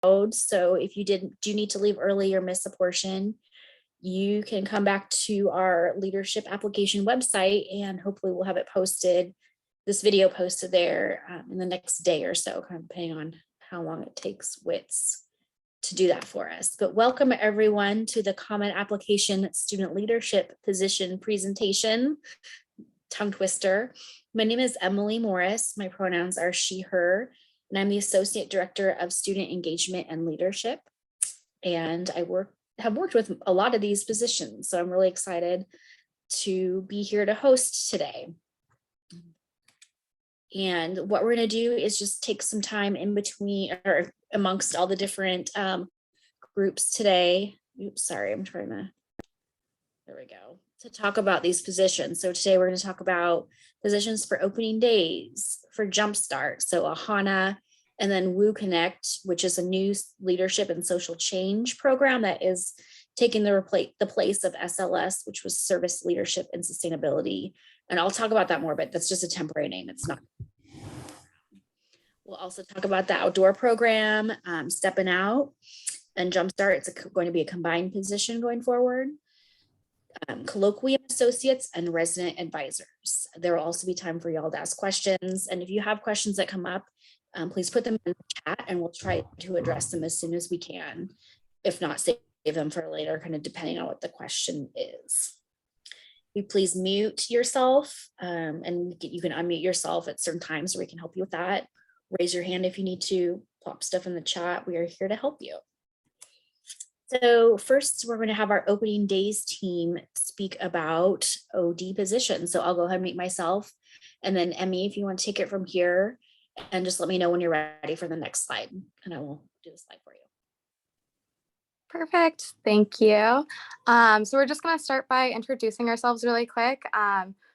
So if you do need to leave early or miss a portion, you can come back to our leadership application website and hopefully we'll have it posted, this video posted there in the next day or so, kind of depending on how long it takes WITS to do that for us. But welcome everyone to the Common Application Student Leadership Position presentation, tongue twister. My name is Emily Morris. My pronouns are she, her, and I'm the Associate Director of Student Engagement and Leadership. And I have worked with a lot of these positions, so I'm really excited to be here to host today. And what we're going to do is just take some time in between or amongst all the different groups today. Oops, sorry, I'm trying to, there we go, to talk about these positions. So today we're going to talk about positions for opening days, for Jumpstart, so Ohana, and then WooConnect, which is a new leadership and social change program that is taking the place of SLS, which was Service Leadership and Sustainability. And I'll talk about that more, but that's just a temporary name. It's not. We'll also talk about the outdoor program, Stepping Out, and Jumpstart. It's going to be a combined position going forward. Colloquium Associates and resident advisors. There will also be time for y'all to ask questions. And if you have questions that come up, please put them in the chat and we'll try to address them as soon as we can. If not, save them for later, kind of depending on what the question is. You please mute yourself and you can unmute yourself at certain times so we can help you with that. Raise your hand if you need to, plop stuff in the chat. We are here to help you. So first, we're going to have our opening days team speak about OD positions. So I'll go ahead and mute myself. And then Emmy, if you want to take it from here and just let me know when you're ready for the next slide. And I will do the slide for you. Perfect. Thank you. So we're just going to start by introducing ourselves really quick.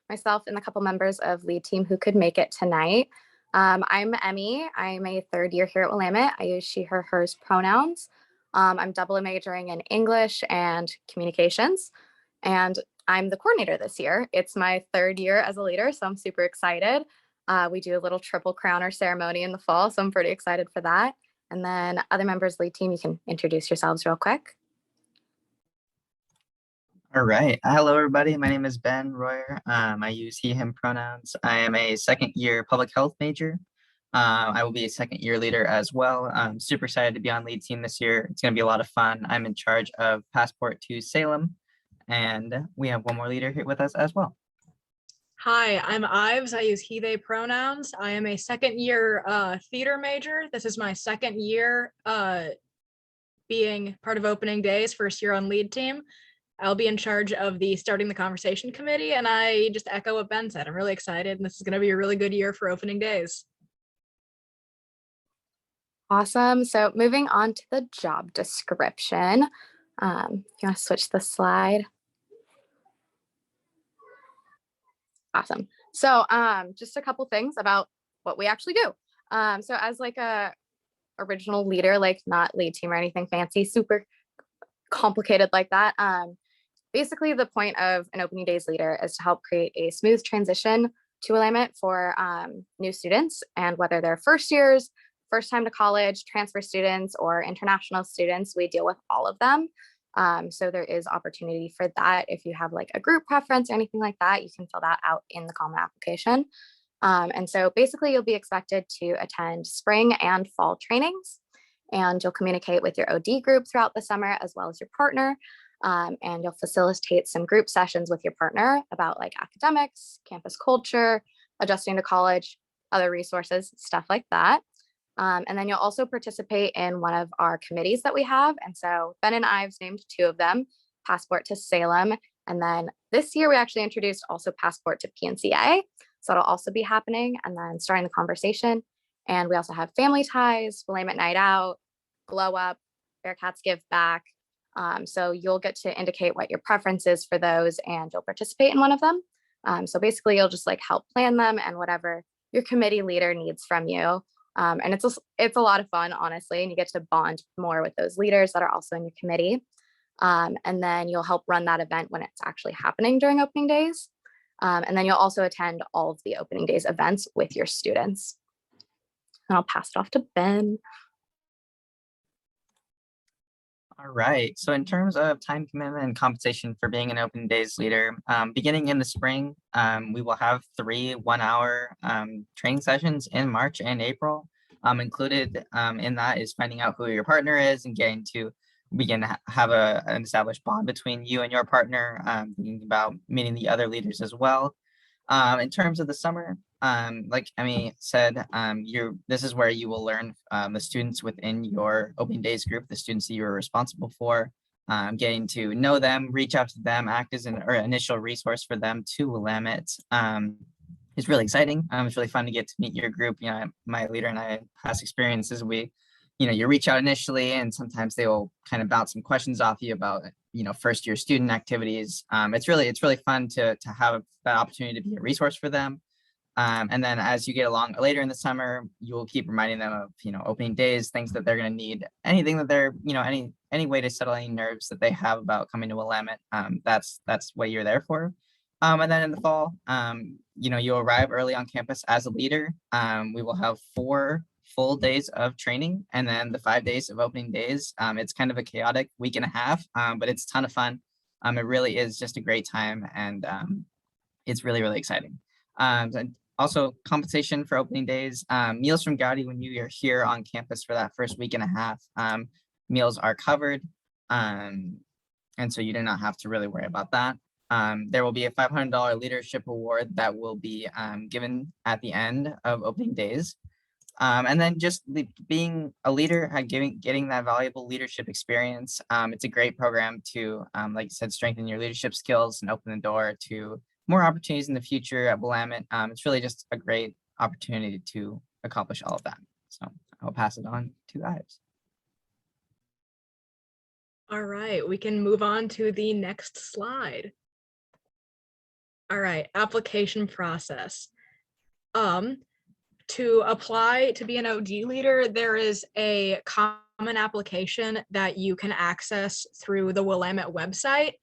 Myself and a couple members of lead team who could make it tonight. I'm Emmy. I'm a third year here at Willamette. I use she, her, hers pronouns. I'm double majoring in English and communications, and I'm the coordinator this year. It's my third year as a leader, so I'm super excited. We do a little triple crowner ceremony in the fall, so I'm pretty excited for that. And then other members of the lead team, you can introduce yourselves real quick. All right. Hello, everybody. My name is Ben Royer. I use he, him pronouns. I am a second year public health major. I will be a second year leader as well. I'm super excited to be on lead team this year. It's going to be a lot of fun. I'm in charge of Passport to Salem, and we have one more leader here with us as well. Hi, I'm Ives. I use he, they pronouns. I am a second year theater major. This is my second year being part of opening days, first year on lead team. I'll be in charge of the Starting the Conversation committee, and I just echo what Ben said. I'm really excited, and this is going to be a really good year for opening days. Awesome. So moving on to the job description. You want to switch the slide? Awesome. So just a couple things about what we actually do. So as like a original leader, like not lead team or anything fancy, super complicated like that. Basically, the point of an opening days leader is to help create a smooth transition to Willamette for new students, and whether they're first years, first time to college, transfer students, or international students, we deal with all of them. So there is opportunity for that. If you have like a group preference or anything like that, you can fill that out in the common application. And so basically you'll be expected to attend spring and fall trainings, and you'll communicate with your OD group throughout the summer as well as your partner. And you'll facilitate some group sessions with your partner about like academics, campus culture, adjusting to college, other resources, stuff like that. And then you'll also participate in one of our committees that we have. And so Ben and I've named two of them, Passport to Salem. And then this year we actually introduced also Passport to PNCA. So it'll also be happening, and then Starting the Conversation. And we also have Family Ties, Willamette Night Out, Glow Up, Bearcats Give Back. So you'll get to indicate what your preference is for those, and you'll participate in one of them. So basically you'll just like help plan them and whatever your committee leader needs from you. And it's a lot of fun, honestly, and you get to bond more with those leaders that are also in your committee. And then you'll help run that event when it's actually happening during opening days. And then you'll also attend all of the opening days events with your students. And I'll pass it off to Ben. All right. So in terms of time commitment and compensation for being an open days leader, beginning in the spring, we will have 3 1-hour training sessions in March and April. Included in that is finding out who your partner is and getting to begin to have an established bond between you and your partner, thinking about meeting the other leaders as well. In terms of the summer, like Emmy said, this is where you will learn the students within your open days group, the students that you are responsible for, getting to know them, reach out to them, act as an initial resource for them to Willamette. It's really exciting. It's really fun to get to meet your group. You know, my leader and I, past experiences, you reach out initially, and sometimes they will kind of bounce some questions off you about, first year student activities. It's really fun to have that opportunity to be a resource for them. And then as you get along later in the summer, you will keep reminding them of, opening days, things that they're going to need, anything that they're, any way to settle any nerves that they have about coming to Willamette. That's what you're there for. And then in the fall, you'll arrive early on campus as a leader. We will have 4 full days of training and then the 5 days of opening days. It's kind of a chaotic week and a half, but it's a ton of fun. It really is just a great time, and it's really, really exciting. And also compensation for opening days, meals from Gaudi when you are here on campus for that first week and a half. Meals are covered, and so you do not have to really worry about that. There will be a $500 leadership award that will be given at the end of opening days. And then just being a leader and getting that valuable leadership experience. It's a great program to, like I said, strengthen your leadership skills and open the door to more opportunities in the future at Willamette. It's really just a great opportunity to accomplish all of that. So I'll pass it on to Ives. All right, we can move on to the next slide. All right, application process. To apply to be an OG leader, there is a common application that you can access through the Willamette website.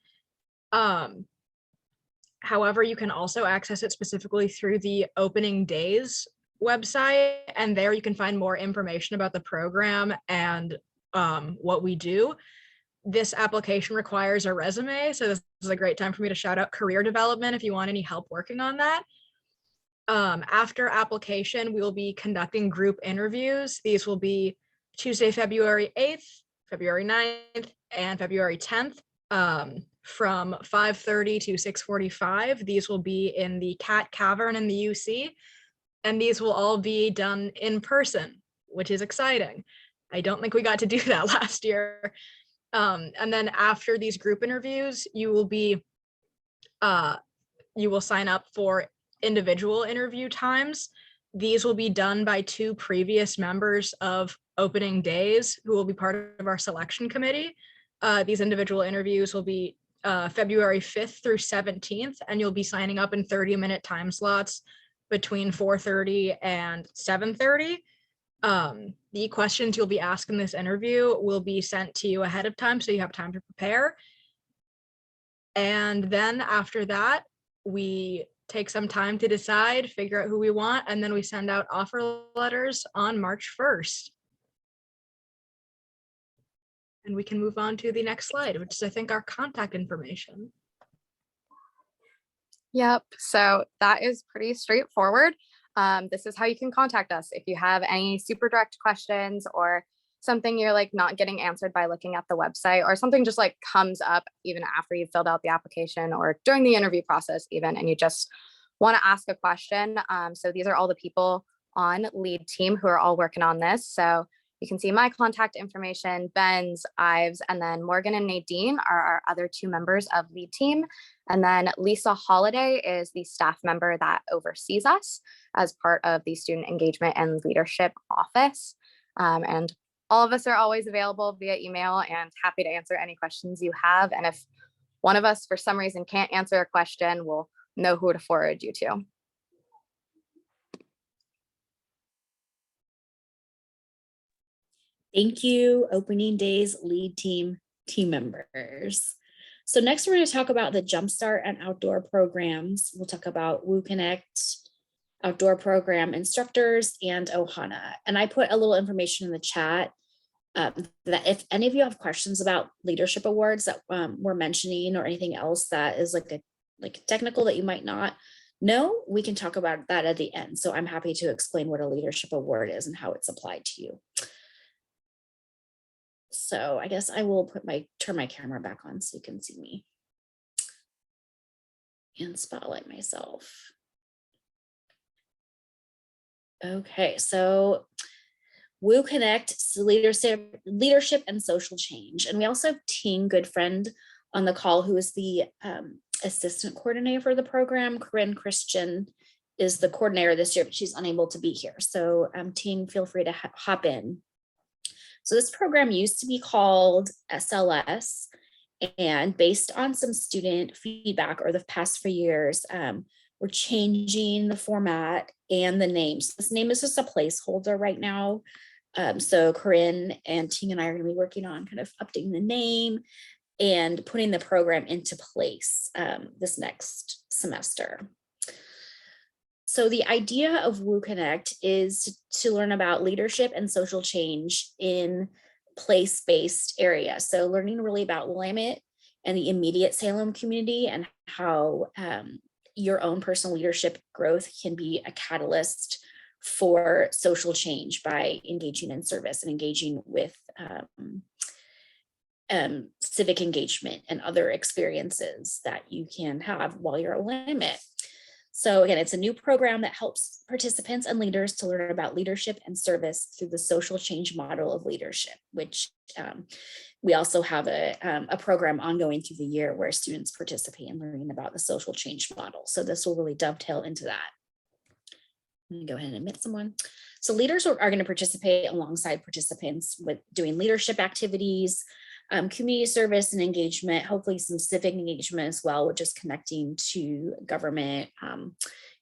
However, you can also access it specifically through the opening days website, and there you can find more information about the program and what we do. This application requires a resume, so this is a great time for me to shout out career development if you want any help working on that. After application, we will be conducting group interviews. These will be Tuesday, February 8th, February 9th, and February 10th from 5:30 to 6:45. These will be in the Cat Cavern in the UC, and these will all be done in person, which is exciting. I don't think we got to do that last year. And then after these group interviews, you will sign up for individual interview times. These will be done by 2 previous members of opening days who will be part of our selection committee. These individual interviews will be February 5th through 17th, and you'll be signing up in 30-minute time slots between 4:30 and 7:30. The questions you'll be asked in this interview will be sent to you ahead of time, so you have time to prepare. And then after that, we take some time to decide, figure out who we want, and then we send out offer letters on March 1st. And we can move on to the next slide, which is, I think, our contact information. Yep, so that is pretty straightforward. This is how you can contact us if you have any super direct questions or something you're like not getting answered by looking at the website, or something just like comes up even after you've filled out the application or during the interview process even, and you just want to ask a question. So these are all the people on lead team who are all working on this. So you can see my contact information, Ben's, Ives, and then Morgan and Nadine are our other 2 members of lead team. And then Lisa Holiday is the staff member that oversees us as part of the student engagement and leadership office. And all of us are always available via email and happy to answer any questions you have. And if one of us for some reason can't answer a question, we'll know who to forward you to. Thank you, opening days lead team members. So next we're going to talk about the Jumpstart and outdoor programs. We'll talk about WooConnect, outdoor program instructors, and Ohana. And I put a little information in the chat that if any of you have questions about leadership awards that we're mentioning, or anything else that is like technical that you might not know, we can talk about that at the end. So I'm happy to explain what a leadership award is and how it's applied to you. So I guess I will turn my camera back on so you can see me and spotlight myself. Okay, so WooConnect, leadership and social change. And we also have Ting Goodfriend on the call, who is the assistant coordinator for the program. Corinne Christian is the coordinator this year, but she's unable to be here. So Ting, feel free to hop in. So this program used to be called SLS, and based on some student feedback over the past few years, we're changing the format and the name. So this name is just a placeholder right now. So Corinne and Ting and I are going to be working on kind of updating the name and putting the program into place this next semester. So the idea of WooConnect is to learn about leadership and social change in place-based areas. So learning really about Willamette and the immediate Salem community, and how your own personal leadership growth can be a catalyst for social change by engaging in service and engaging with civic engagement and other experiences that you can have while you're at Willamette. So again, it's a new program that helps participants and leaders to learn about leadership and service through the social change model of leadership, which we also have a program ongoing through the year where students participate in learning about the social change model. So this will really dovetail into that. I'm going to go ahead and admit someone. So leaders are going to participate alongside participants with doing leadership activities, community service and engagement, hopefully some civic engagement as well, which is connecting to government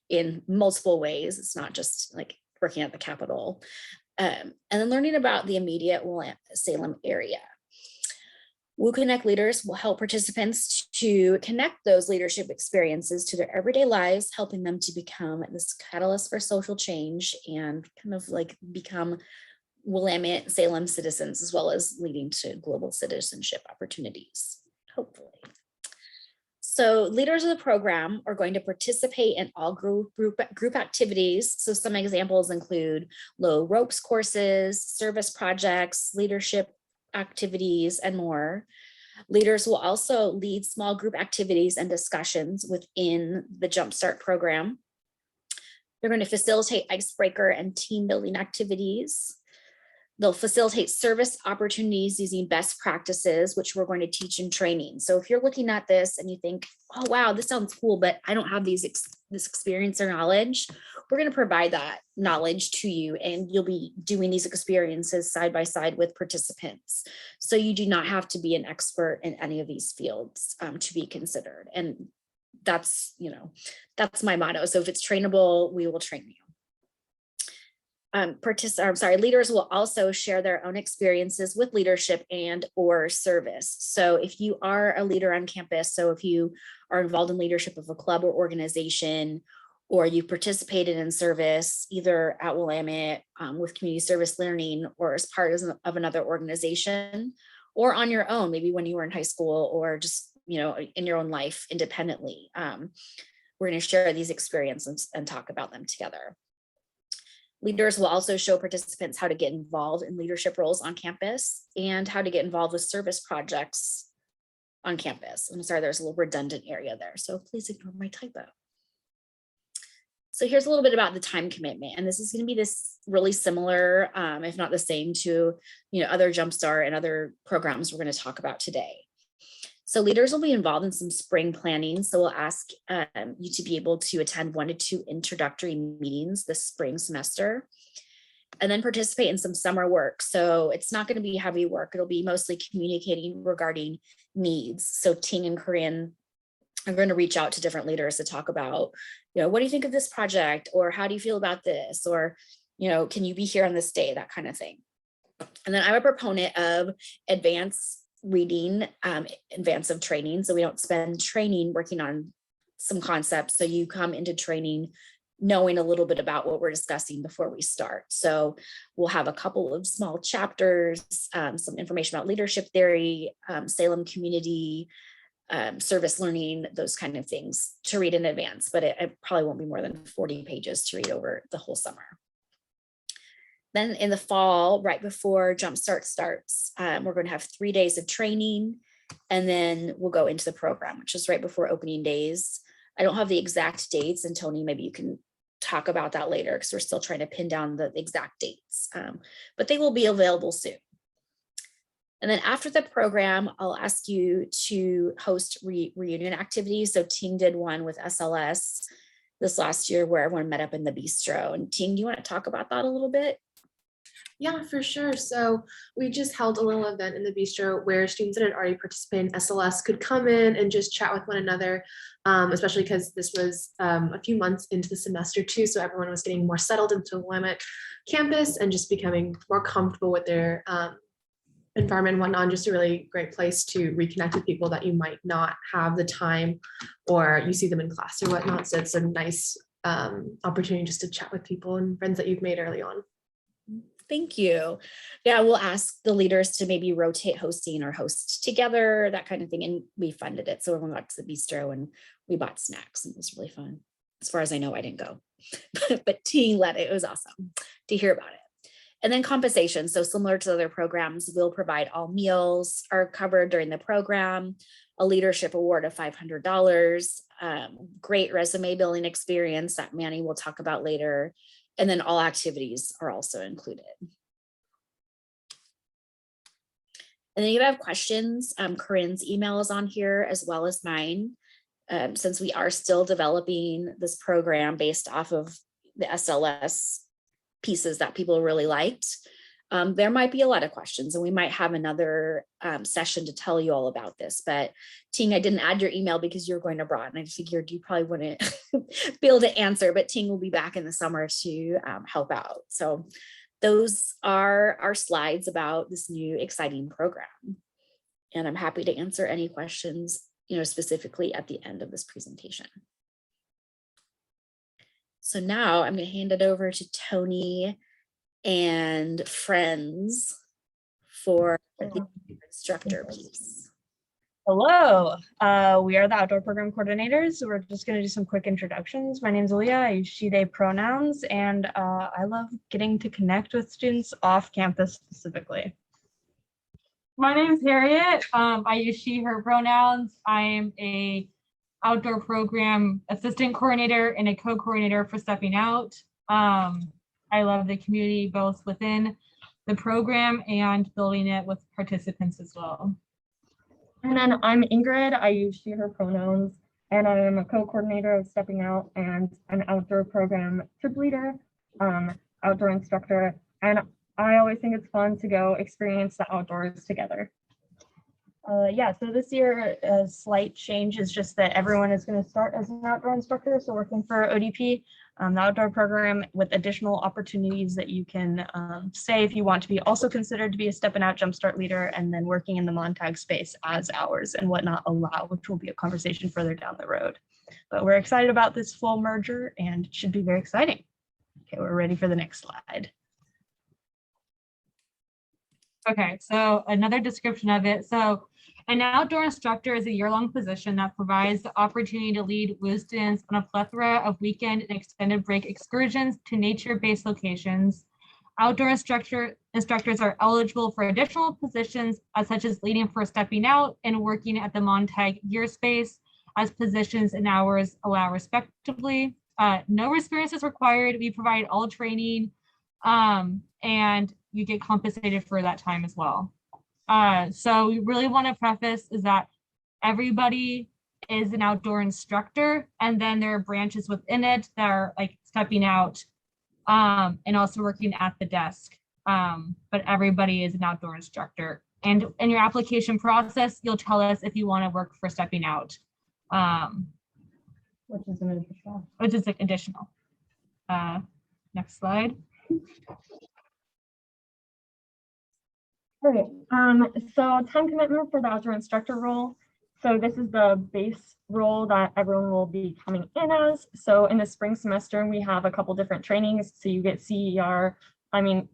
in multiple ways. It's not just like working at the Capitol. And then learning about the immediate Salem area. WooConnect leaders will help participants to connect those leadership experiences to their everyday lives, helping them to become this catalyst for social change and kind of like become Willamette Salem citizens, as well as leading to global citizenship opportunities, hopefully. So leaders of the program are going to participate in all group activities. So some examples include low ropes courses, service projects, leadership activities, and more. Leaders will also lead small group activities and discussions within the Jumpstart program. They're going to facilitate icebreaker and team building activities. They'll facilitate service opportunities using best practices, which we're going to teach in training. So if you're looking at this and you think, oh, wow, this sounds cool, but I don't have this experience or knowledge, we're going to provide that knowledge to you, and you'll be doing these experiences side by side with participants. So you do not have to be an expert in any of these fields to be considered. And that's, that's my motto. So if it's trainable, we will train you. Leaders will also share their own experiences with leadership and or service. So if you are a leader on campus, so if you are involved in leadership of a club or organization, or you participated in service either at Willamette with community service learning, or as part of another organization, or on your own, maybe when you were in high school, or just in your own life independently, we're going to share these experiences and talk about them together. Leaders will also show participants how to get involved in leadership roles on campus and how to get involved with service projects on campus. I'm sorry, there's a little redundant area there, so please ignore my typo. So here's a little bit about the time commitment, and this is going to be this really similar, if not the same, to other Jumpstart and other programs we're going to talk about today. So leaders will be involved in some spring planning. So we'll ask you to be able to attend 1 to 2 introductory meetings this spring semester, and then participate in some summer work. So it's not going to be heavy work. It'll be mostly communicating regarding needs. So Ting and Corinne are going to reach out to different leaders to talk about, what do you think of this project? Or how do you feel about this? Or, can you be here on this day? That kind of thing. And then I'm a proponent of advanced reading advance of training, so we don't spend training working on some concepts. So you come into training knowing a little bit about what we're discussing before we start. So we'll have a couple of small chapters, some information about leadership theory, Salem community, service learning, those kind of things to read in advance, but it probably won't be more than 40 pages to read over the whole summer. Then in the fall, right before Jumpstart starts, we're going to have 3 days of training, and then we'll go into the program, which is right before opening days. I don't have the exact dates, and Tony, maybe you can talk about that later because we're still trying to pin down the exact dates, but they will be available soon. And then after the program, I'll ask you to host reunion activities. So Ting did one with SLS this last year where everyone met up in the bistro. And Ting, do you want to talk about that a little bit? Yeah, for sure. So we just held a little event in the bistro where students that had already participated in SLS could come in and just chat with one another, especially because this was a few months into the semester too. So everyone was getting more settled into the Willamette campus and just becoming more comfortable with their environment and whatnot. Just a really great place to reconnect with people that you might not have the time or you see them in class or whatnot. So it's a nice opportunity just to chat with people and friends that you've made early on. Thank you. Yeah, we'll ask the leaders to maybe rotate hosting or host together, that kind of thing. And we funded it. So everyone got to the bistro and we bought snacks and it was really fun. As far as I know, I didn't go, but Ting led it. It was awesome to hear about it. And then compensation. So similar to other programs, we'll provide all meals are covered during the program, a leadership award of $500, great resume building experience that Manny will talk about later. And then all activities are also included. And then if you have questions, Corinne's email is on here as well as mine. Since we are still developing this program based off of the SLS pieces that people really liked, there might be a lot of questions and we might have another session to tell you all about this. But Ting, I didn't add your email because you're going abroad and I figured you probably wouldn't be able to answer, but Ting will be back in the summer to help out. So those are our slides about this new exciting program. And I'm happy to answer any questions, specifically at the end of this presentation. So now I'm going to hand it over to Tony and friends for the instructor piece. Hello, we are the outdoor program coordinators. So we're just going to do some quick introductions. My name is Aaliyah. I use she, they pronouns, and I love getting to connect with students off campus specifically. My name is Harriet. I use she, her pronouns. I am a outdoor program assistant coordinator and a co-coordinator for Stepping Out. I love the community both within the program and building it with participants as well. And then I'm Ingrid. I use she, her pronouns, and I am a co-coordinator of Stepping Out and an outdoor program trip leader, outdoor instructor. And I always think it's fun to go experience the outdoors together. Yeah, so this year a slight change is just that everyone is going to start as an outdoor instructor. So working for ODP, the outdoor program with additional opportunities that you can say if you want to be also considered to be a Stepping Out Jumpstart leader, and then working in the Montag space as hours and whatnot allow, which will be a conversation further down the road. But we're excited about this full merger and it should be very exciting. Okay, we're ready for the next slide. Okay, so another description of it. So an outdoor instructor is a year-long position that provides the opportunity to lead WU students on a plethora of weekend and extended break excursions to nature-based locations. Outdoor instructors are eligible for additional positions such as leading for Stepping Out and working at the Montag Gear Space as positions and hours allow respectively. No experience is required. We provide all training and you get compensated for that time as well. So we really want to preface is that everybody is an outdoor instructor, and then there are branches within it that are like Stepping Out and also working at the desk. But everybody is an outdoor instructor. And in your application process, you'll tell us if you want to work for Stepping Out. Which is an additional. Which is like additional. Next slide. All right, so time commitment for the outdoor instructor role. So this is the base role that everyone will be coming in as. So in the spring semester, we have a couple different trainings. So you get CPR and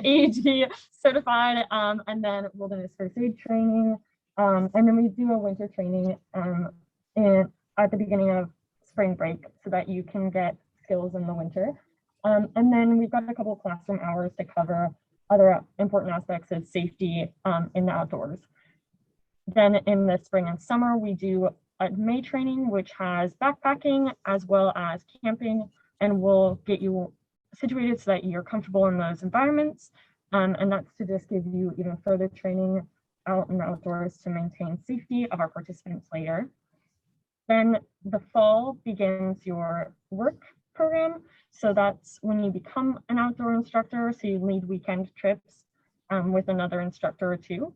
AED certified, and then wilderness first aid training. And then we do a winter training at the beginning of spring break so that you can get skills in the winter. And then we've got a couple of classroom hours to cover other important aspects of safety in the outdoors. Then in the spring and summer, we do a May training, which has backpacking as well as camping, and we'll get you situated so that you're comfortable in those environments. And that's to just give you even further training out in the outdoors to maintain safety of our participants later. Then the fall begins your work program. So that's when you become an outdoor instructor. So you lead weekend trips with another instructor or two.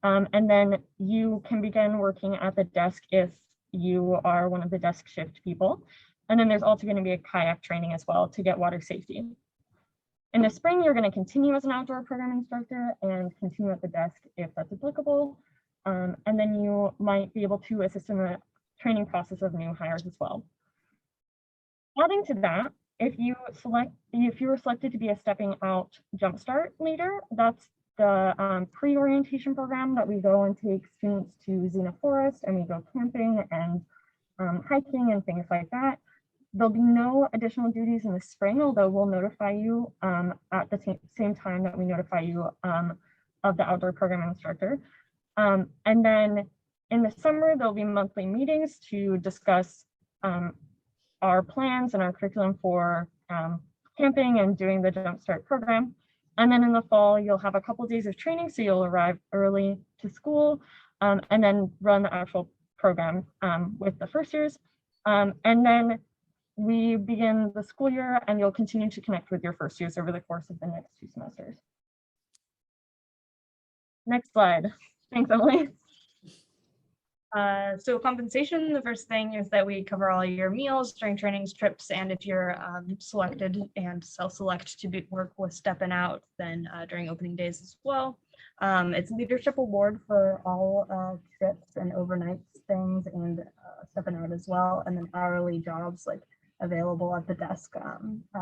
And then you can begin working at the desk if you are one of the desk shift people. And then there's also going to be a kayak training as well to get water safety. In the spring, you're going to continue as an outdoor program instructor and continue at the desk if that's applicable. And then you might be able to assist in the training process of new hires as well. Adding to that, if you were selected to be a stepping out jumpstart leader, that's the pre-orientation program that we go and take students to Xena Forest, and we go camping and hiking and things like that. There'll be no additional duties in the spring, although we'll notify you at the same time that we notify you of the outdoor program instructor. And then in the summer, there'll be monthly meetings to discuss our plans and our curriculum for camping and doing the Jumpstart program. And then in the fall, you'll have a couple days of training, so you'll arrive early to school and then run the actual program with the first years. And then we begin the school year, and you'll continue to connect with your first years over the course of the next 2 semesters. Next slide. Thanks, Emily. So compensation, the first thing is that we cover all your meals during trainings, trips, and if you're selected and self-select to work with Steppin' Out, then during opening days as well. It's leadership award for all trips and overnight things and Steppin' Out as well, and then hourly jobs like available at the desk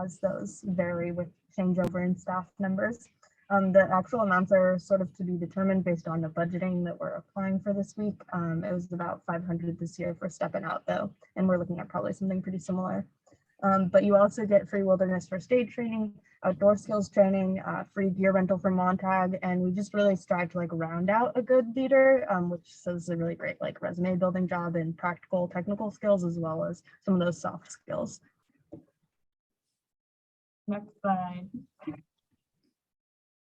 as those vary with changeover in staff members. The actual amounts are sort of to be determined based on the budgeting that we're applying for this week. It was about 500 this year for Steppin' Out though, and we're looking at probably something pretty similar. But you also get free wilderness first aid training, outdoor skills training, free gear rental for Montag, and we just really strive to like round out a good leader, which is a really great like resume building job and practical technical skills as well as some of those soft skills. Next slide.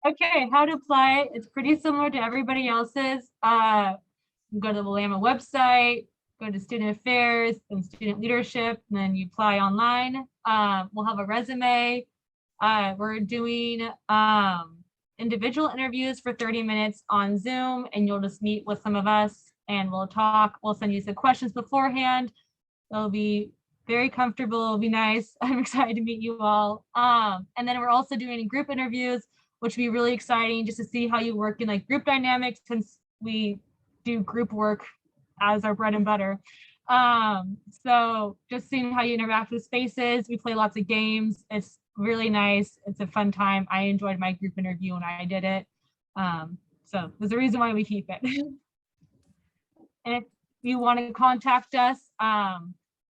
Okay, how to apply. It's pretty similar to everybody else's. Go to the Willamette website, go to student affairs and student leadership, and then you apply online. We'll have a resume. We're doing individual interviews for 30 minutes on Zoom, and you'll just meet with some of us and we'll talk. We'll send you some questions beforehand. It'll be very comfortable. It'll be nice. I'm excited to meet you all. And then we're also doing group interviews, which will be really exciting just to see how you work in like group dynamics, since we do group work as our bread and butter. So just seeing how you interact with spaces. We play lots of games. It's really nice. It's a fun time. I enjoyed my group interview when I did it. So there's a reason why we keep it. And if you want to contact us,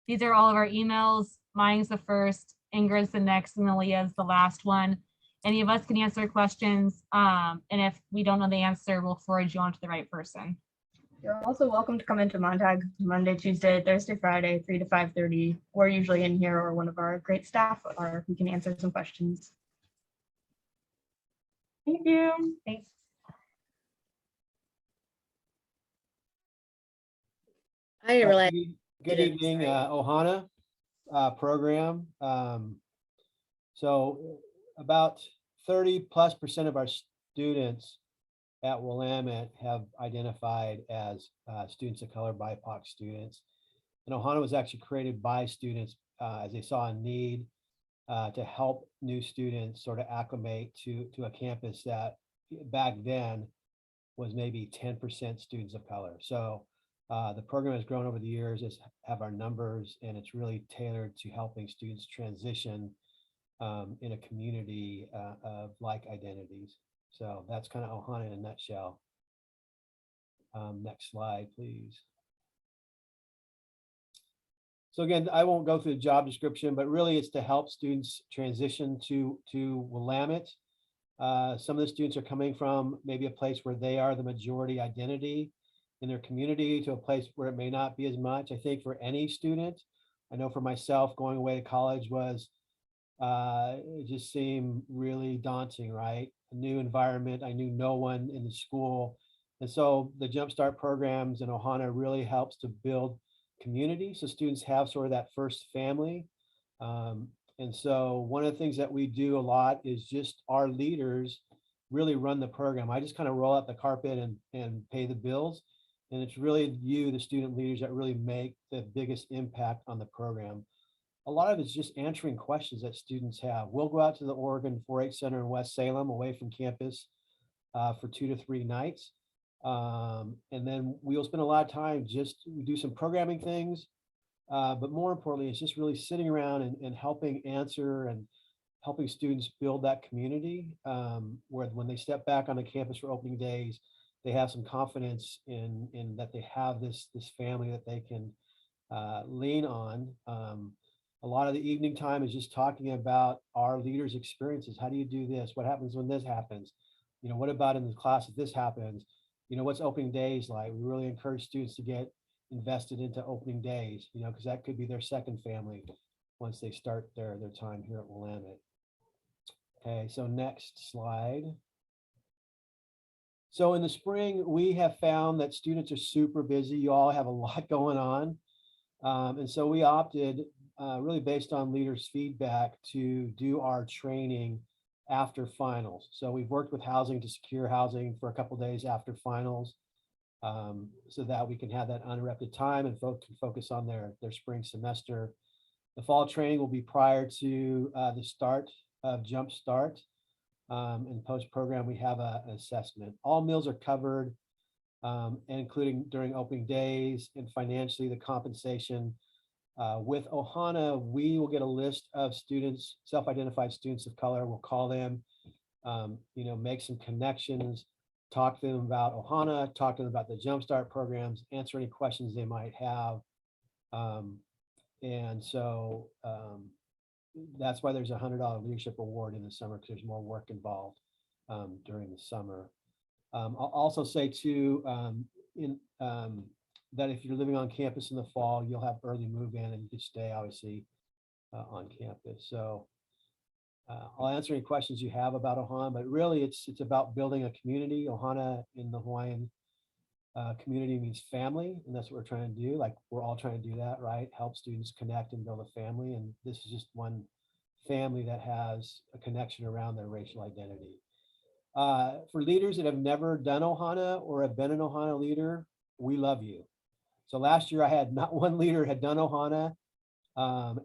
these are all of our emails. Mine's the first, Ingrid's the next, and Leah's the last one. Any of us can answer questions, and if we don't know the answer, we'll forward you on to the right person. You're also welcome to come into Montag Monday, Tuesday, Thursday, Friday, 3 to 5:30. We're usually in here, or one of our great staff, or we can answer some questions. Thank you. Thanks. I didn't realize. Good evening, Ohana program. So about 30+% of our students at Willamette have identified as students of color, BIPOC students. And Ohana was actually created by students as they saw a need to help new students sort of acclimate to a campus that back then was maybe 10% students of color. So the program has grown over the years, as have our numbers, and it's really tailored to helping students transition in a community of like identities. So that's kind of Ohana in a nutshell. Next slide, please. So again, I won't go through the job description, but really it's to help students transition to Willamette. Some of the students are coming from maybe a place where they are the majority identity in their community to a place where it may not be as much. I think for any student, I know for myself, going away to college was, it just seemed really daunting, right? A new environment. I knew no one in the school. And so the Jumpstart programs in Ohana really helps to build community. So students have sort of that first family. And so one of the things that we do a lot is just our leaders really run the program. I just kind of roll out the carpet and pay the bills. And it's really you, the student leaders, that really make the biggest impact on the program. A lot of it's just answering questions that students have. We'll go out to the Oregon 4-H Center in West Salem, away from campus, for 2 to 3 nights. And then we'll spend a lot of time we do some programming things. But more importantly, it's just really sitting around and helping answer and helping students build that community, where when they step back on the campus for opening days, they have some confidence in that they have this family that they can lean on. A lot of the evening time is just talking about our leaders' experiences. How do you do this? What happens when this happens? You know, what about in the class if this happens? You know, what's opening days like? We really encourage students to get invested into opening days, you know, because that could be their second family once they start their time here at Willamette. Okay, so next slide. So in the spring, we have found that students are super busy. You all have a lot going on. And so we opted, really based on leaders' feedback, to do our training after finals. So we've worked with housing to secure housing for a couple days after finals, so that we can have that uninterrupted time and folks can focus on their spring semester. The fall training will be prior to the start of Jumpstart. And post-program, we have an assessment. All meals are covered, including during opening days, and financially the compensation. With Ohana, we will get a list of students, self-identified students of color. We'll call them, you know, make some connections, talk to them about Ohana, talk to them about the Jumpstart programs, answer any questions they might have. And so that's why there's a $100 leadership award in the summer, because there's more work involved during the summer. I'll also say too, that if you're living on campus in the fall, you'll have early move-in and you can stay obviously on campus. So I'll answer any questions you have about Ohana, but really it's about building a community. Ohana in the Hawaiian community means family, and that's what we're trying to do. Like, we're all trying to do that, right? Help students connect and build a family. And this is just one family that has a connection around their racial identity. For leaders that have never done Ohana or have been an Ohana leader, we love you. So last year I had not one leader had done Ohana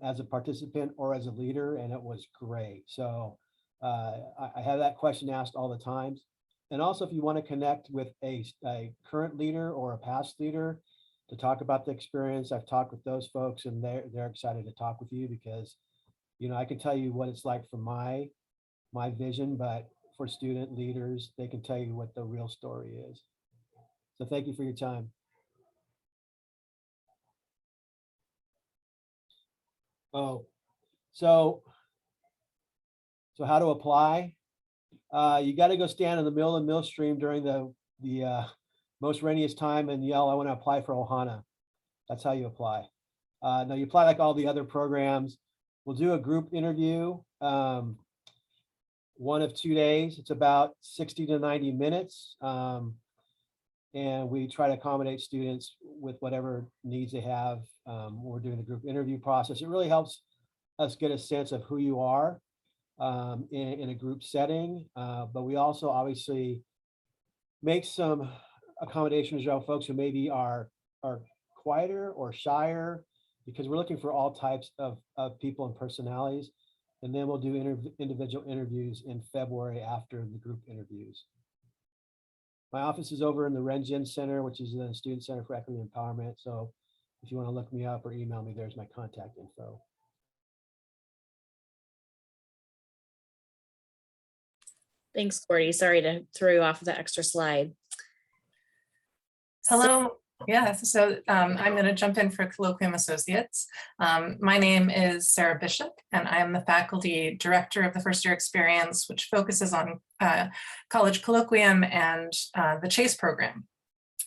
as a participant or as a leader, and it was great. So I have that question asked all the time. And also, if you want to connect with a current leader or a past leader to talk about the experience, I've talked with those folks, and they're excited to talk with you, because, you know, I can tell you what it's like from my vision, but for student leaders, they can tell you what the real story is. So thank you for your time. Oh, so how to apply? You got to go stand in the middle of the mill stream during the most rainiest time and yell, "I want to apply for Ohana." That's how you apply. Now you apply like all the other programs. We'll do a group interview, 1 of 2 days. It's about 60 to 90 minutes. And we try to accommodate students with whatever needs they have. When we're doing the group interview process, it really helps us get a sense of who you are in a group setting. But we also obviously make some accommodations around folks who maybe are quieter or shyer, because we're looking for all types of people and personalities. And then we'll do individual interviews in February after the group interviews. My office is over in the Rengen Center, which is the Student Center for Equity and Empowerment. So if you want to look me up or email me, there's my contact info. Thanks, Cordy. Sorry to throw you off of that extra slide. Hello. Yeah, so I'm going to jump in for Colloquium Associates. My name is Sarah Bishop, and I am the faculty director of the first year experience, which focuses on college colloquium and the CHASE program.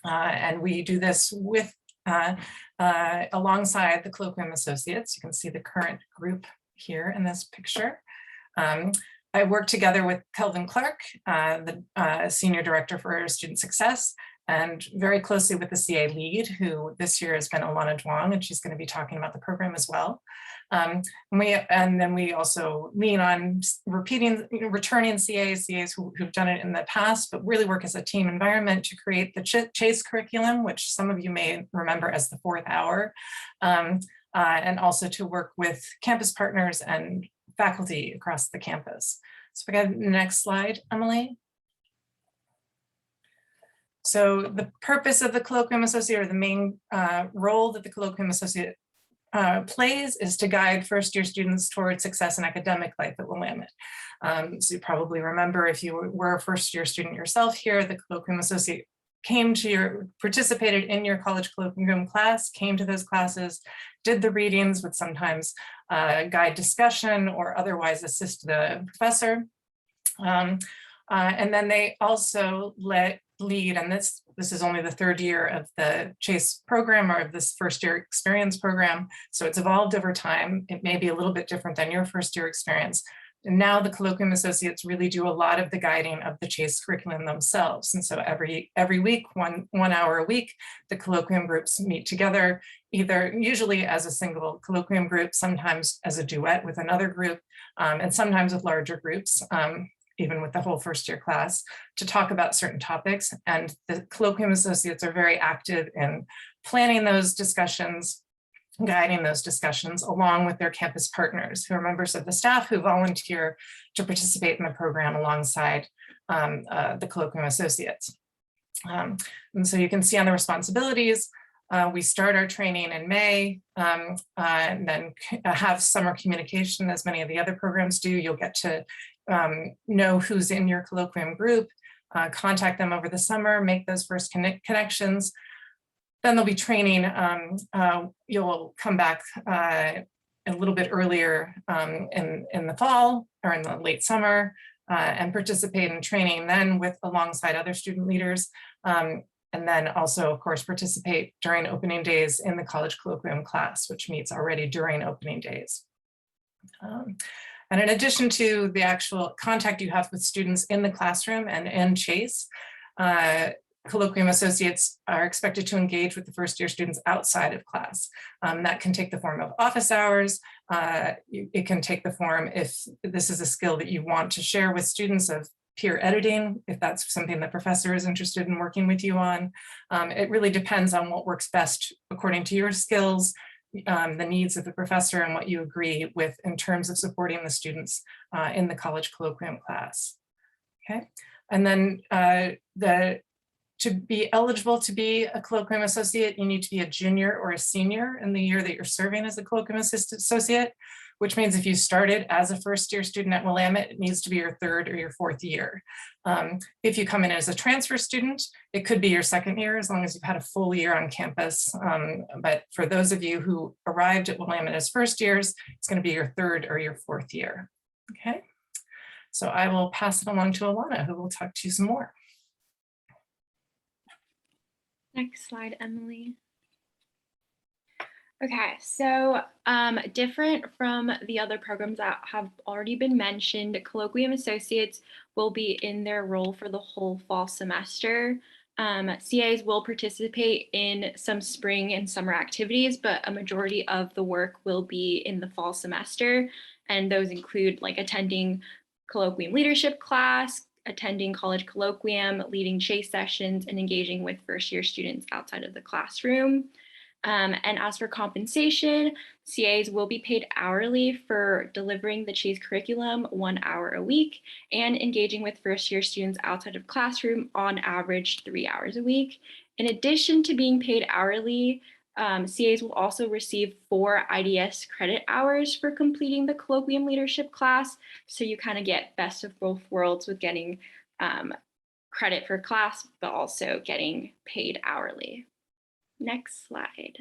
And we do this with alongside the Colloquium Associates. You can see the current group here in this picture. I work together with Kelvin Clark, the Senior Director for Student Success, and very closely with the CA lead, who this year has been Ohana Duong, and she's going to be talking about the program as well. And then we also lean on returning CAs who've done it in the past, but really work as a team environment to create the CHASE curriculum, which some of you may remember as the 4th hour, and also to work with campus partners and faculty across the campus. So we got the next slide, Emily. So the purpose of the Colloquium Associate, or the main role that the Colloquium Associate plays, is to guide first-year students towards success in academic life at Willamette. So you probably remember, if you were a first-year student yourself here, the Colloquium Associate participated in your college colloquium class, came to those classes, did the readings, would sometimes guide discussion or otherwise assist the professor. And then they also lead, and this is only the 3rd year of the CHASE program, or of this first year experience program, so it's evolved over time. It may be a little bit different than your first year experience. And now the Colloquium Associates really do a lot of the guiding of the CHASE curriculum themselves. And so every week, one hour a week, the colloquium groups meet together, usually as a single colloquium group, sometimes as a duet with another group, and sometimes with larger groups, even with the whole first year class, to talk about certain topics. And the Colloquium Associates are very active in planning those discussions, guiding those discussions, along with their campus partners, who are members of the staff who volunteer to participate in the program alongside the Colloquium Associates. And so you can see on the responsibilities, we start our training in May, and then have summer communication, as many of the other programs do. You'll get to know who's in your colloquium group, contact them over the summer, make those first connections. Then there'll be training. You'll come back a little bit earlier in the fall or in the late summer, and participate in training then alongside other student leaders. And then also, of course, participate during opening days in the college colloquium class, which meets already during opening days. And in addition to the actual contact you have with students in the classroom and in CHASE, Colloquium Associates are expected to engage with the first year students outside of class. That can take the form of office hours. It can take the form, if this is a skill that you want to share with students, of peer editing, if that's something the professor is interested in working with you on. It really depends on what works best according to your skills, the needs of the professor, and what you agree with in terms of supporting the students in the college colloquium class. Okay, and then to be eligible to be a Colloquium Associate, you need to be a junior or a senior in the year that you're serving as a Colloquium Associate, which means if you started as a first year student at Willamette, it needs to be your 3rd or your 4th year. If you come in as a transfer student, it could be your 2nd year, as long as you've had a full year on campus. But for those of you who arrived at Willamette as first years, it's going to be your 3rd or your 4th year. Okay, so I will pass it along to Alana, who will talk to you some more. Next slide, Emily. Okay, so different from the other programs that have already been mentioned, Colloquium Associates will be in their role for the whole fall semester. CAs will participate in some spring and summer activities, but a majority of the work will be in the fall semester. And those include like attending colloquium leadership class, attending college colloquium, leading CHASE sessions, and engaging with first year students outside of the classroom. And as for compensation, CAs will be paid hourly for delivering the Chase curriculum 1 hour a week and engaging with first-year students outside of classroom on average 3 hours a week. In addition to being paid hourly, CAs will also receive 4 IDS credit hours for completing the Colloquium Leadership class. So you kind of get best of both worlds with getting credit for class, but also getting paid hourly. Next slide.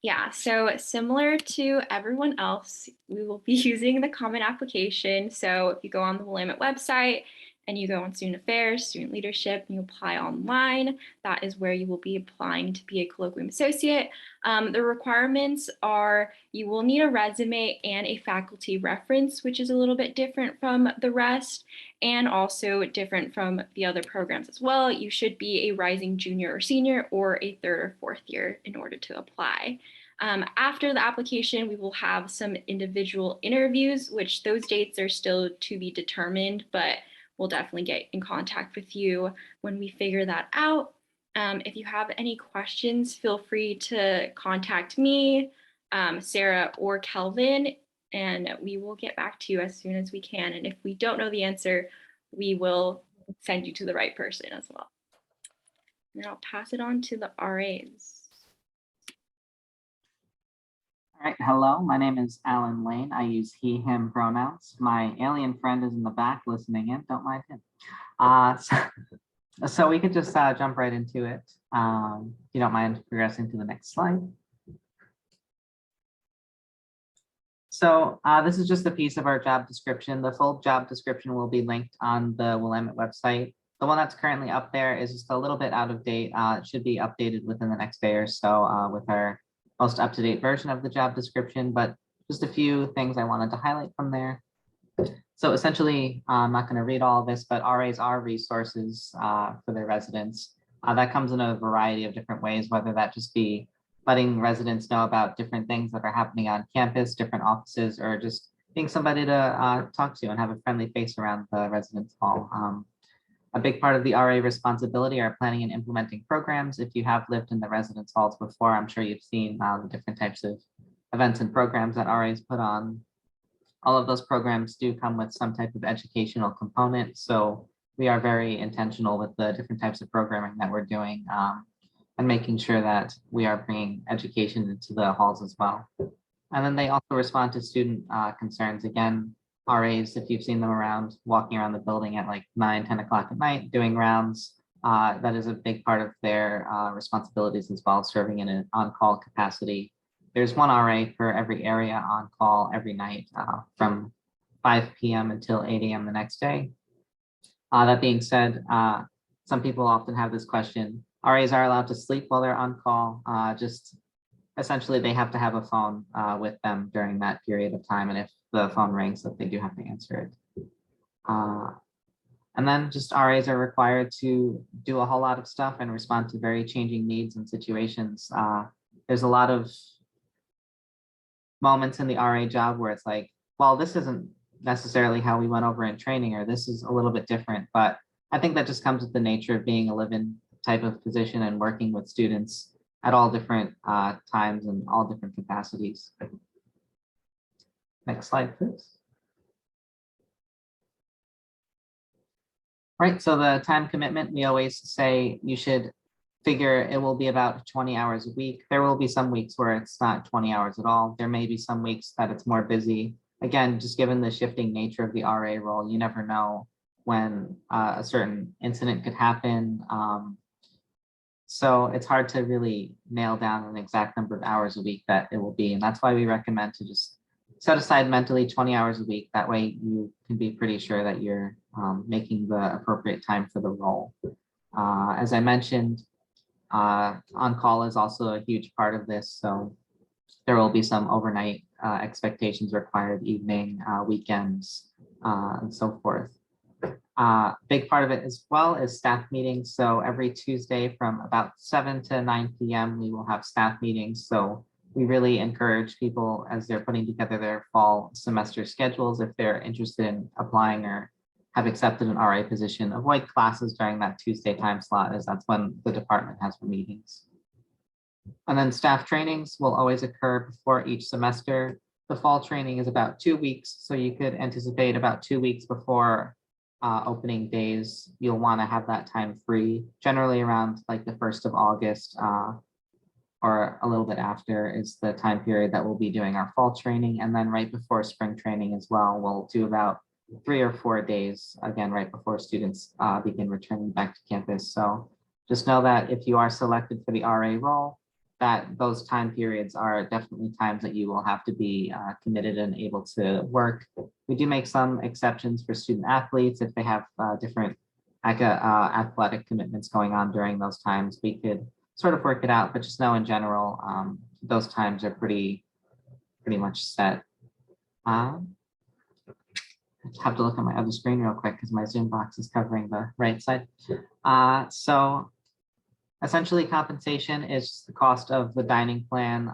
Yeah, so similar to everyone else, we will be using the Common Application. So if you go on the Willamette website and you go on Student Affairs, Student Leadership, and you apply online, that is where you will be applying to be a Colloquium Associate. The requirements are you will need a resume and a faculty reference, which is a little bit different from the rest and also different from the other programs as well. You should be a rising junior or senior or a 3rd or 4th year in order to apply. After the application, we will have some individual interviews, which those dates are still to be determined, but we'll definitely get in contact with you when we figure that out. If you have any questions, feel free to contact me, Sarah, or Kelvin, and we will get back to you as soon as we can. And if we don't know the answer, we will send you to the right person as well. And I'll pass it on to the RAs. All right, hello, my name is Alan Lane. I use he, him pronouns. My alien friend is in the back listening in, don't mind him. So we could just jump right into it. If you don't mind progressing to the next slide. So this is just a piece of our job description. The full job description will be linked on the Willamette website. The one that's currently up there is just a little bit out of date. It should be updated within the next day or so with our most up-to-date version of the job description, but just a few things I wanted to highlight from there. So essentially, I'm not going to read all of this, but RAs are resources for their residents. That comes in a variety of different ways, whether that just be letting residents know about different things that are happening on campus, different offices, or just being somebody to talk to and have a friendly face around the residence hall. A big part of the RA responsibility are planning and implementing programs. If you have lived in the residence halls before, I'm sure you've seen the different types of events and programs that RAs put on. All of those programs do come with some type of educational component. So we are very intentional with the different types of programming that we're doing and making sure that we are bringing education into the halls as well. And then they also respond to student concerns. Again, RAs, if you've seen them around, walking around the building at like 9, 10 o'clock at night, doing rounds, that is a big part of their responsibilities as well, serving in an on-call capacity. There's one RA for every area on call every night from 5 p.m. until 8 a.m. the next day. That being said, some people often have this question, RAs are allowed to sleep while they're on call, just essentially they have to have a phone with them during that period of time. And if the phone rings, that they do have to answer it. And then just RAs are required to do a whole lot of stuff and respond to very changing needs and situations. There's a lot of moments in the RA job where it's like, well, this isn't necessarily how we went over in training, or this is a little bit different, but I think that just comes with the nature of being a live-in type of position and working with students at all different times and all different capacities. Next slide, please. Right, so the time commitment, we always say you should figure it will be about 20 hours a week. There will be some weeks where it's not 20 hours at all. There may be some weeks that it's more busy. Again, just given the shifting nature of the RA role, you never know when a certain incident could happen. So it's hard to really nail down an exact number of hours a week that it will be. And that's why we recommend to just set aside mentally 20 hours a week. That way you can be pretty sure that you're making the appropriate time for the role. As I mentioned, on-call is also a huge part of this. So there will be some overnight expectations required, evening, weekends, and so forth. Big part of it as well is staff meetings. So every Tuesday from about 7 to 9 p.m. we will have staff meetings. So we really encourage people as they're putting together their fall semester schedules, if they're interested in applying or have accepted an RA position, avoid classes during that Tuesday time slot, as that's when the department has meetings. And then staff trainings will always occur before each semester. The fall training is about 2 weeks, so you could anticipate about 2 weeks before opening days. You'll want to have that time free, generally around like the 1st of August or a little bit after is the time period that we'll be doing our fall training. And then right before spring training as well, we'll do about 3 or 4 days, again, right before students begin returning back to campus. So just know that if you are selected for the RA role, that those time periods are definitely times that you will have to be committed and able to work. We do make some exceptions for student athletes if they have different athletic commitments going on during those times. We could sort of work it out, but just know in general, those times are pretty much set. I have to look at my other screen real quick because my Zoom box is covering the right side. So essentially compensation is the cost of the dining plan.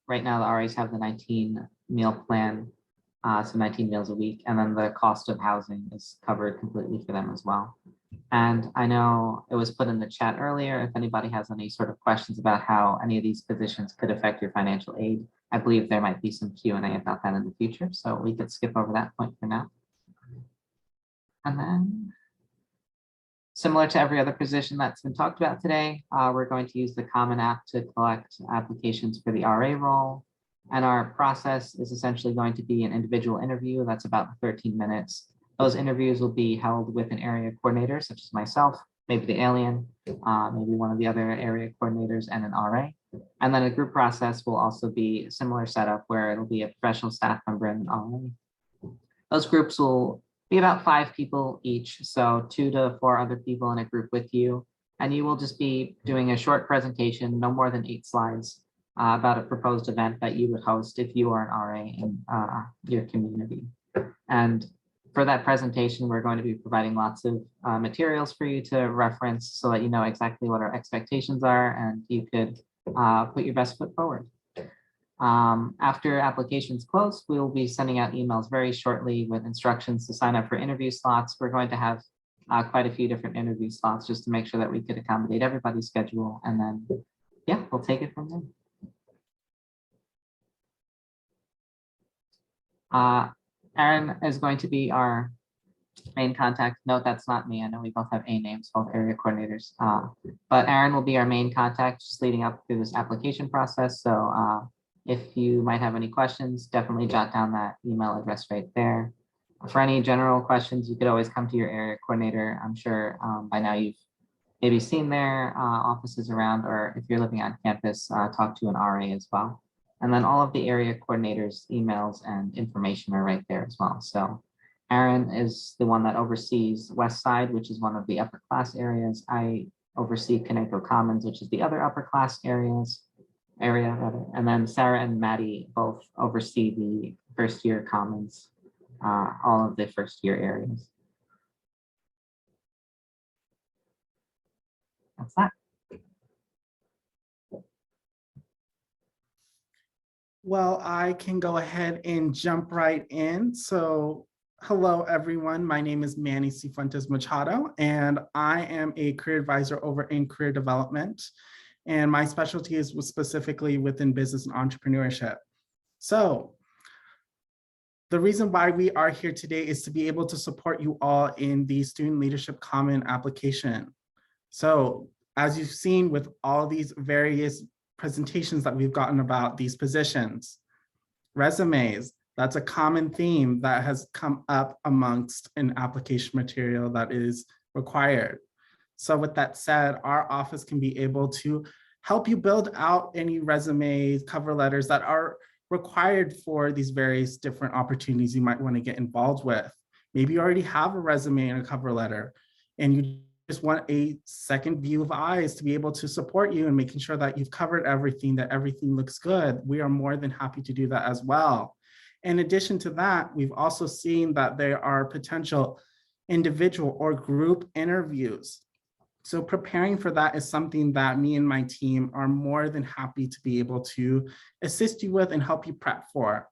Right now the RAs have the 19 meal plan, so 19 meals a week, and then the cost of housing is covered completely for them as well. And I know it was put in the chat earlier, if anybody has any sort of questions about how any of these positions could affect your financial aid, I believe there might be some Q&A about that in the future, so we could skip over that point for now. And then, similar to every other position that's been talked about today, we're going to use the Common App to collect applications for the RA role. And our process is essentially going to be an individual interview that's about 13 minutes. Those interviews will be held with an area coordinator, such as myself, maybe the alien, maybe one of the other area coordinators, and an RA. And then a group process will also be a similar setup where it'll be a professional staff member and an RA. Those groups will be about 5 people each, so 2 to 4 other people in a group with you. And you will just be doing a short presentation, no more than 8 slides, about a proposed event that you would host if you are an RA in your community. And for that presentation, we're going to be providing lots of materials for you to reference so that you know exactly what our expectations are and you could put your best foot forward. After applications close, we will be sending out emails very shortly with instructions to sign up for interview slots. We're going to have quite a few different interview slots just to make sure that we could accommodate everybody's schedule. And then, yeah, we'll take it from there. Aaron is going to be our main contact. Note that's not me. I know we both have A names, both area coordinators. But Aaron will be our main contact just leading up through this application process. So if you might have any questions, definitely jot down that email address right there. For any general questions, you could always come to your area coordinator. I'm sure by now you've maybe seen their offices around, or if you're living on campus, talk to an RA as well. And then all of the area coordinators' emails and information are right there as well. So Aaron is the one that oversees West Side, which is one of the upper class areas. I oversee Conejo Commons, which is the other upper class area. And then Sarah and Maddie both oversee the first year commons, all of the first year areas. That's that. Well, I can go ahead and jump right in. So hello, everyone. My name is Manny Cifuentes Machado, and I am a career advisor over in career development. And my specialty is specifically within business and entrepreneurship. So the reason why we are here today is to be able to support you all in the Student Leadership Common application. So as you've seen with all these various presentations that we've gotten about these positions, resumes, that's a common theme that has come up amongst an application material that is required. So with that said, our office can be able to help you build out any resumes, cover letters that are required for these various different opportunities you might want to get involved with. Maybe you already have a resume and a cover letter, and you just want a second view of eyes to be able to support you and making sure that you've covered everything, that everything looks good. We are more than happy to do that as well. In addition to that, we've also seen that there are potential individual or group interviews. So preparing for that is something that me and my team are more than happy to be able to assist you with and help you prep for.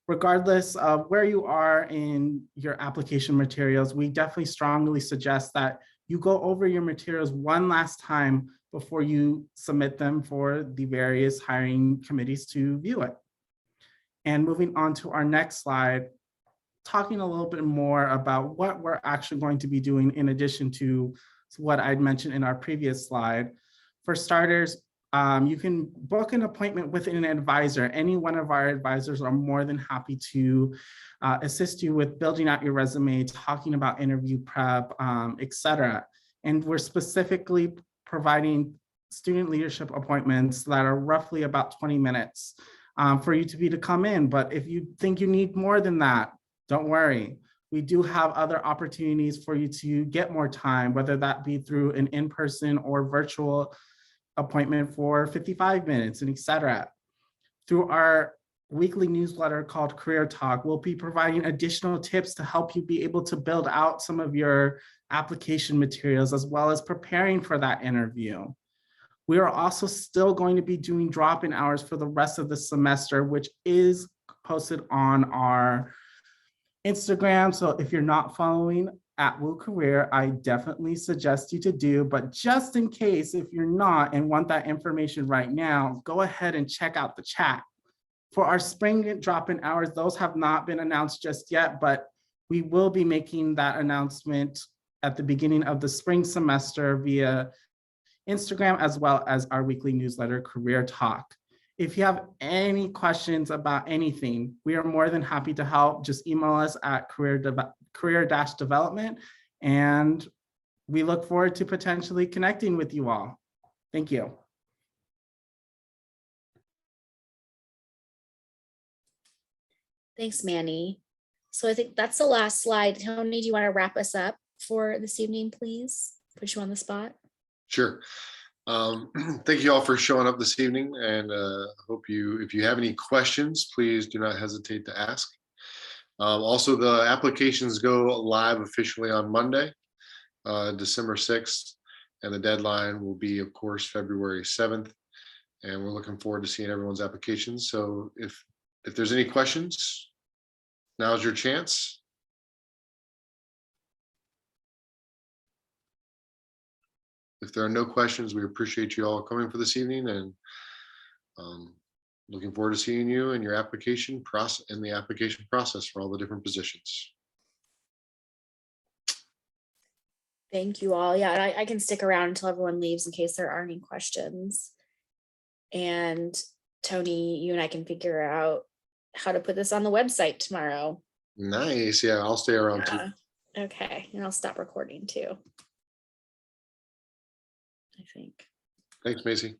Regardless of where you are in your application materials, we definitely strongly suggest that you go over your materials one last time before you submit them for the various hiring committees to view it. And moving on to our next slide, talking a little bit more about what we're actually going to be doing in addition to what I'd mentioned in our previous slide. For starters, you can book an appointment with an advisor. Any one of our advisors are more than happy to assist you with building out your resume, talking about interview prep, etc. And we're specifically providing student leadership appointments that are roughly about 20 minutes for you to come in. But if you think you need more than that, don't worry. We do have other opportunities for you to get more time, whether that be through an in-person or virtual appointment for 55 minutes and etc. Through our weekly newsletter called Career Talk, we'll be providing additional tips to help you be able to build out some of your application materials as well as preparing for that interview. We are also still going to be doing drop-in hours for the rest of the semester, which is posted on our Instagram. So if you're not following at WooCareer, I definitely suggest you to do, but just in case, if you're not and want that information right now, go ahead and check out the chat. For our spring drop-in hours, those have not been announced just yet, but we will be making that announcement at the beginning of the spring semester via Instagram, as well as our weekly newsletter, Career Talk. If you have any questions about anything, we are more than happy to help. Just email us at career-development, and we look forward to potentially connecting with you all. Thank you. Thanks, Manny. So I think that's the last slide. Tony, do you want to wrap us up for this evening, please? Put you on the spot. Sure. Thank you all for showing up this evening, and if you have any questions, please do not hesitate to ask. Also, the applications go live officially on Monday, December 6th, and the deadline will be, of course, February 7th. And we're looking forward to seeing everyone's applications. So if there's any questions, now's your chance. If there are no questions, we appreciate you all coming for this evening, and looking forward to seeing you in your application process, in the application process for all the different positions. Thank you all. Yeah, and I can stick around until everyone leaves in case there are any questions. And Tony, you and I can figure out how to put this on the website tomorrow. Nice. Yeah, I'll stay around too. Okay, and I'll stop recording too, I think. Thanks, Macy.